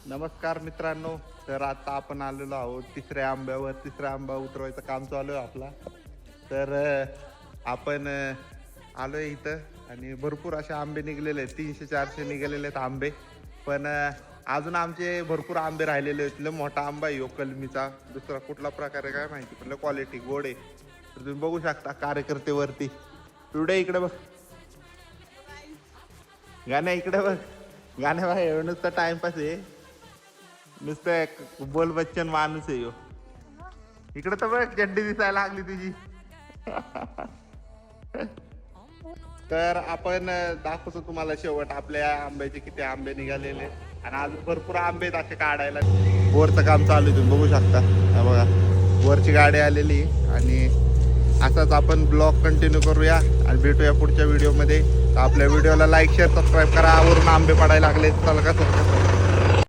नमस्कार मित्रांनो. तर आता आपण आलेलो आहोत तिसऱ्या आंब्यावर. तिसरा आंबा उतरवायचं काम चालू आहे आपला. तर आपण आलोय इथं आणि भरपूर असे आंबे निघलेले आहेत. 300-400 निघालेले आहेत आंबे. पण अजून आमचे भरपूर आंबे राहिलेले आहेत. लय मोठा आंबा आहे कलमीचा. दुसरा कुठला प्रकार आहे काय माहिती, पण क्वालिटी गोड आहे. तर तुम्ही बघू शकता कार्यकर्तेवरती. पुढे इकडे बघ, गाण्या इकडे बघ. गाण्या बाहेर नुसतं टाइमपास आहे. नुसतं बोल बच्चन माणूस आहे यो. इकडे तर बघ चड्डी दिसायला लागली तुझी. तर आपण दाखवतो तुम्हाला शेवट आपल्या आंब्याचे किती आंबे निघालेले आणि अजून भरपूर आंबे असे काढायला. बोरचं काम चालू आहे, तुम्ही बघू शकता. हा बघा, बोरची गाडी आलेली आणि असाच आपण ब्लॉग कंटिन्यू करूया आणि भेटूया पुढच्या व्हिडिओमध्ये. आपल्या व्हिडिओला लाईक शेअर सबस्क्राईब करा. वरून आंबे पडायला लागले. चला कसं